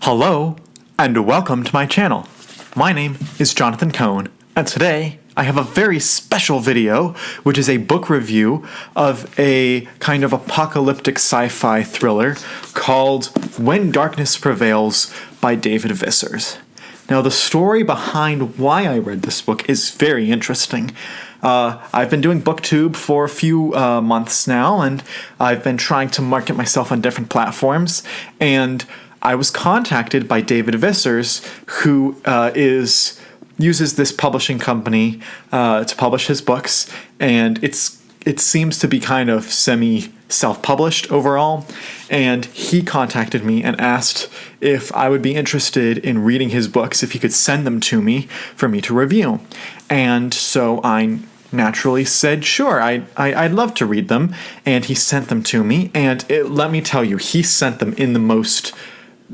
Hello, and welcome to my channel. My name is Jonathan Cohn, and today I have a very special video, which is a book review of a kind of apocalyptic sci-fi thriller called When Darkness Prevails by David Vissers. Now, the story behind why I read this book is very interesting. I've been doing BookTube for a few months now, and I've been trying to market myself on different platforms, and I was contacted by David Vissers, who uses this publishing company to publish his books, and it seems to be kind of semi-self-published overall. And he contacted me and asked if I would be interested in reading his books, if he could send them to me for me to review. And so I naturally said, sure, I'd love to read them. And he sent them to me, and let me tell you, he sent them in the most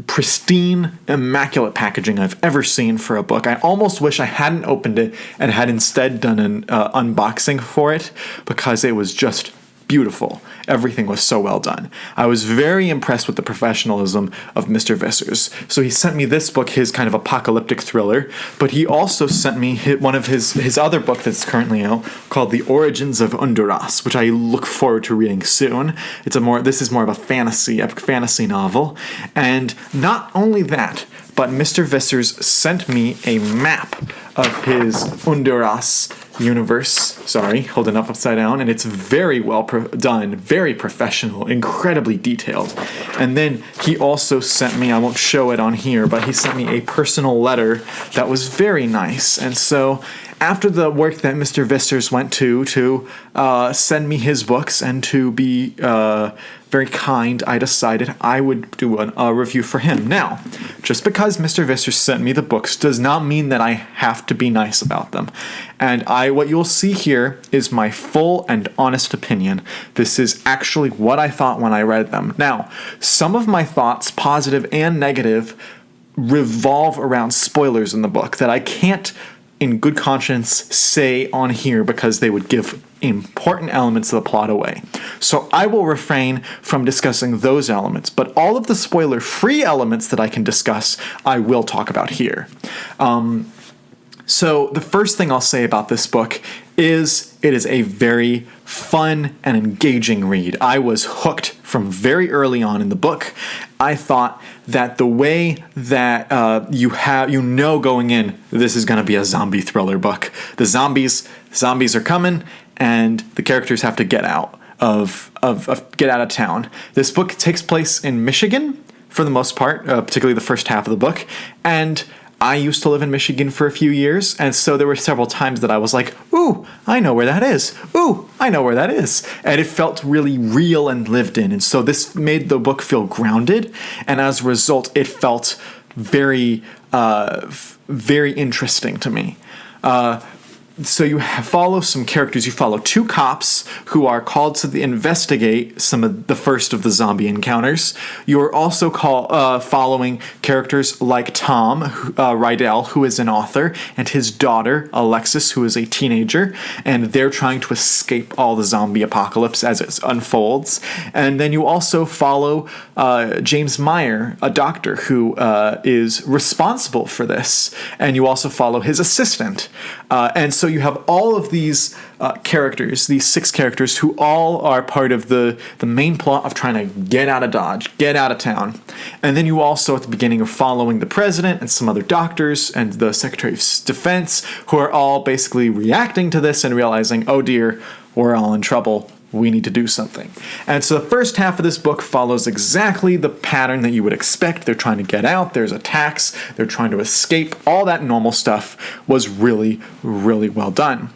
pristine, immaculate packaging I've ever seen for a book. I almost wish I hadn't opened it and had instead done an unboxing for it, because it was just beautiful. Everything was so well done. I was very impressed with the professionalism of Mr. Vissers. So he sent me this book, his kind of apocalyptic thriller, but he also sent me one of his other book that's currently out called The Origins of Honduras, which I look forward to reading soon. This is more of a epic fantasy novel. And not only that, but Mr. Vissers sent me a map of his Honduras universe. Sorry, holding up upside down. And it's very well done, very professional, incredibly detailed. And then he also sent me, I won't show it on here, but he sent me a personal letter that was very nice. And so after the work that Mr. Vissers went to send me his books and to be very kind, I decided I would do a review for him. Now, just because Mr. Vissers sent me the books does not mean that I have to be nice about them. And what you'll see here is my full and honest opinion. This is actually what I thought when I read them. Now, some of my thoughts, positive and negative, revolve around spoilers in the book that I can't in good conscience say on here because they would give important elements of the plot away. So I will refrain from discussing those elements, but all of the spoiler-free elements that I can discuss, I will talk about here. So the first thing I'll say about this book is it is a very fun and engaging read. I was hooked from very early on in the book. I thought that the way that going in, this is going to be a zombie thriller book. The zombies are coming, and the characters have to get out of town. This book takes place in Michigan for the most part, particularly the first half of the book, and I used to live in Michigan for a few years, and so there were several times that I was like, ooh, I know where that is. Ooh, I know where that is. And it felt really real and lived in, and so this made the book feel grounded, and as a result, it felt very, very interesting to me. So you follow some characters. You follow two cops who are called to investigate some of the first of the zombie encounters. You are also following characters like Tom Rydell, who is an author, and his daughter, Alexis, who is a teenager, and they're trying to escape all the zombie apocalypse as it unfolds. And then you also follow James Meyer, a doctor who is responsible for this, and you also follow his assistant. And so you have all of these characters, these 6 characters, who all are part of the main plot of trying to get out of Dodge, get out of town. And then you also, at the beginning, are following the president and some other doctors and the Secretary of Defense, who are all basically reacting to this and realizing, oh dear, we're all in trouble. We need to do something. And so the first half of this book follows exactly the pattern that you would expect. They're trying to get out, there's attacks, they're trying to escape. All that normal stuff was really, really well done.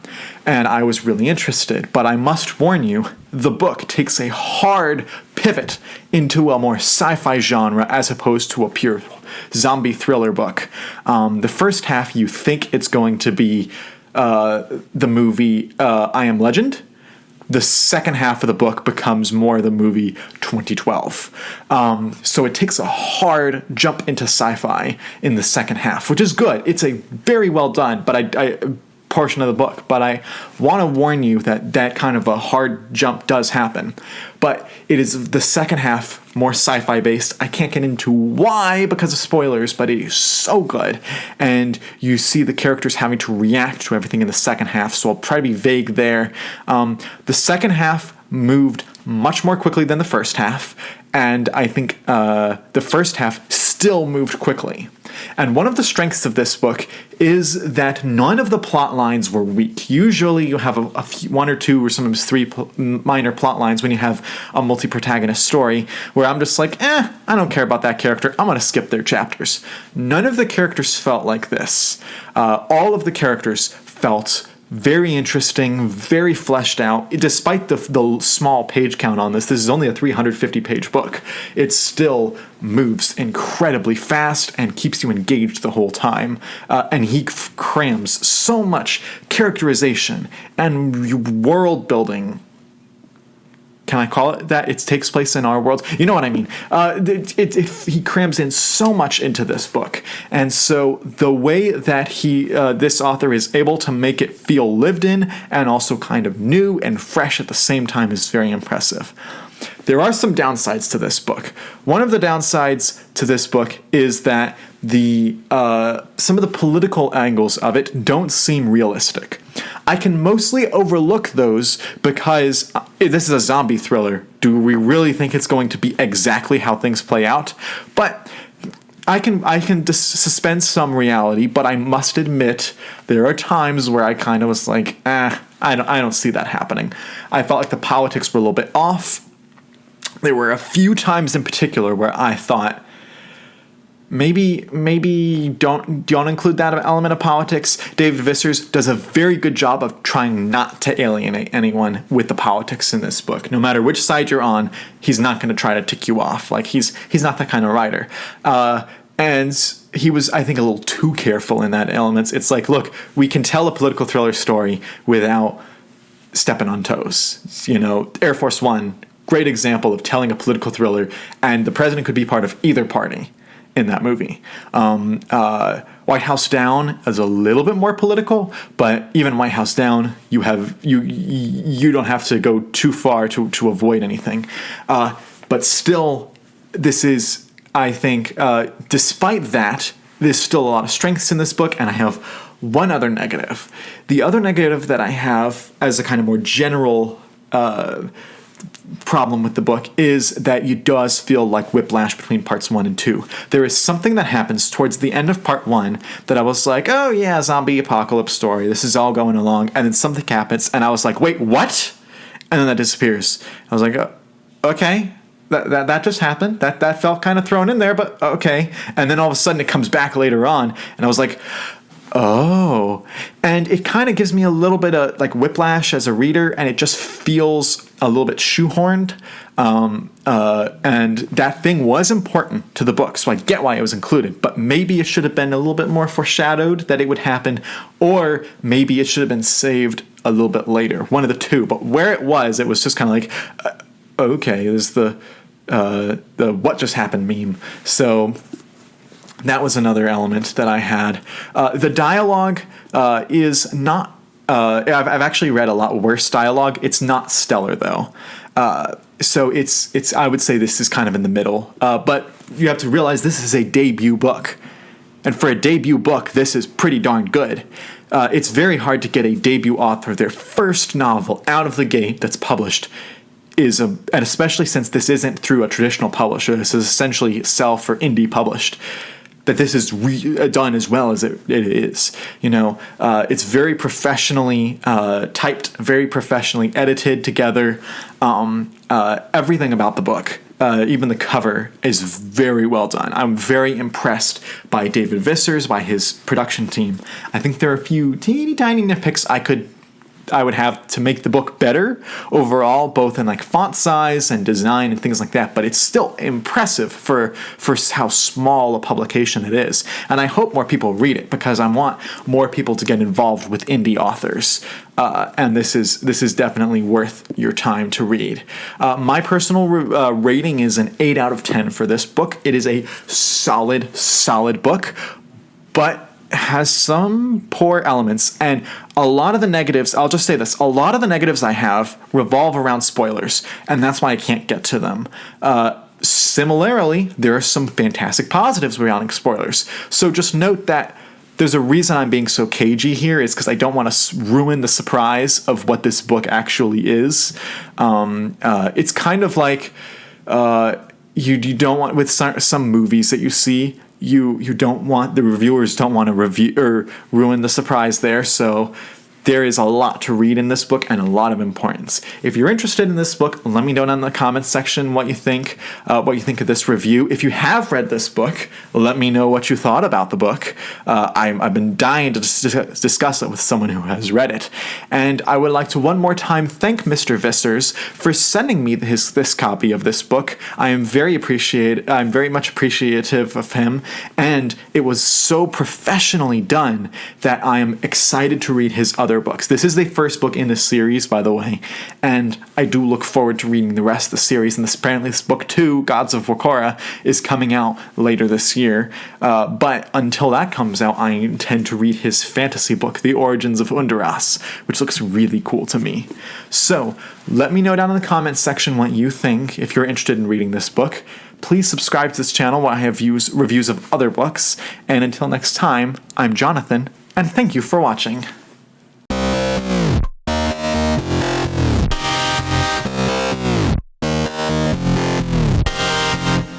And I was really interested. But I must warn you, the book takes a hard pivot into a more sci-fi genre as opposed to a pure zombie thriller book. The first half, you think it's going to be the movie I Am Legend. The second half of the book becomes more the movie 2012. So it takes a hard jump into sci-fi in the second half, which is good. It's a very well done, but portion of the book, but I want to warn you that that kind of a hard jump does happen. But it is the second half, more sci-fi based. I can't get into why because of spoilers, but it is so good. And you see the characters having to react to everything in the second half, so I'll try to be vague there. The second half moved much more quickly than the first half, and I think the first half still moved quickly. And one of the strengths of this book is that none of the plot lines were weak. Usually you have one or two or sometimes three minor plot lines when you have a multi-protagonist story where I'm just like, I don't care about that character. I'm going to skip their chapters. None of the characters felt like this. All of the characters felt very interesting, very fleshed out. Despite the small page count on this is only a 350-page book. It still moves incredibly fast and keeps you engaged the whole time. And he crams so much characterization and world building. Can I call it that? It takes place in our world. You know what I mean. He crams in so much into this book. And so the way that this author is able to make it feel lived in and also kind of new and fresh at the same time is very impressive. There are some downsides to this book. One of the downsides to this book is that some of the political angles of it don't seem realistic. I can mostly overlook those because this is a zombie thriller. Do we really think it's going to be exactly how things play out? But I can suspend some reality, but I must admit there are times where I kind of was like, I don't see that happening. I felt like the politics were a little bit off. There were a few times in particular where I thought, maybe don't include that element of politics. David Vissers does a very good job of trying not to alienate anyone with the politics in this book. No matter which side you're on, he's not going to try to tick you off. Like he's not that kind of writer. And he was, I think, a little too careful in that elements. It's like, look, we can tell a political thriller story without stepping on toes. You know, Air Force One, great example of telling a political thriller, and the president could be part of either party in that movie. White House Down is a little bit more political, but even White House Down, you don't have to go too far to avoid anything. But still, this is, I think, despite that, there's still a lot of strengths in this book, and I have one other negative. The other negative that I have as a kind of more general problem with the book is that it does feel like whiplash between parts 1 and 2. There is something that happens towards the end of part 1 that I was like, oh yeah, zombie apocalypse story, this is all going along, and then something happens, and I was like, wait, what? And then that disappears. I was like, okay, that just happened. That felt kind of thrown in there, but okay. And then all of a sudden it comes back later on, and I was like, oh. And it kind of gives me a little bit of like whiplash as a reader, and it just feels a little bit shoehorned. And that thing was important to the book, so I get why it was included. But maybe it should have been a little bit more foreshadowed that it would happen, or maybe it should have been saved a little bit later. One of the two. But where it was just kind of like, okay, there's the what just happened meme. So that was another element that I had. The dialogue is not... I've actually read a lot worse dialogue. It's not stellar, though. So it's. I would say this is kind of in the middle. But you have to realize this is a debut book. And for a debut book, this is pretty darn good. It's very hard to get a debut author, their first novel out of the gate that's published, and especially since this isn't through a traditional publisher, this is essentially self or indie published, that this is done as well as it is. You know, it's very professionally typed, very professionally edited together. Everything about the book, even the cover, is very well done. I'm very impressed by David Vissers, by his production team. I think there are a few teeny tiny nitpicks I would have to make the book better overall, both in like font size and design and things like that, but it's still impressive for how small a publication it is. And I hope more people read it, because I want more people to get involved with indie authors. And this is definitely worth your time to read. My personal rating is an 8 out of 10 for this book. It is a solid book, but has some poor elements, and a lot of the negatives, I'll just say this, a lot of the negatives I have revolve around spoilers, and that's why I can't get to them. Similarly, there are some fantastic positives surrounding spoilers. So just note that there's a reason I'm being so cagey here, is because I don't want to ruin the surprise of what this book actually is. It's kind of like you don't want, with some movies that you see, you don't want, the reviewers don't want to review or ruin the surprise there. So there is a lot to read in this book and a lot of importance. If you're interested in this book, let me know down in the comments section what you think of this review. If you have read this book, let me know what you thought about the book. I've been dying to discuss it with someone who has read it. And I would like to one more time thank Mr. Vissers for sending me this copy of this book. I'm very much appreciative of him, and it was so professionally done that I am excited to read his other books. This is the first book in this series, by the way, and I do look forward to reading the rest of the series. And apparently this book 2, Gods of Wakora, is coming out later this year. But until that comes out, I intend to read his fantasy book, The Origins of Undaras, which looks really cool to me. So let me know down in the comments section what you think if you're interested in reading this book. Please subscribe to this channel where I have reviews of other books. And until next time, I'm Jonathan, and thank you for watching.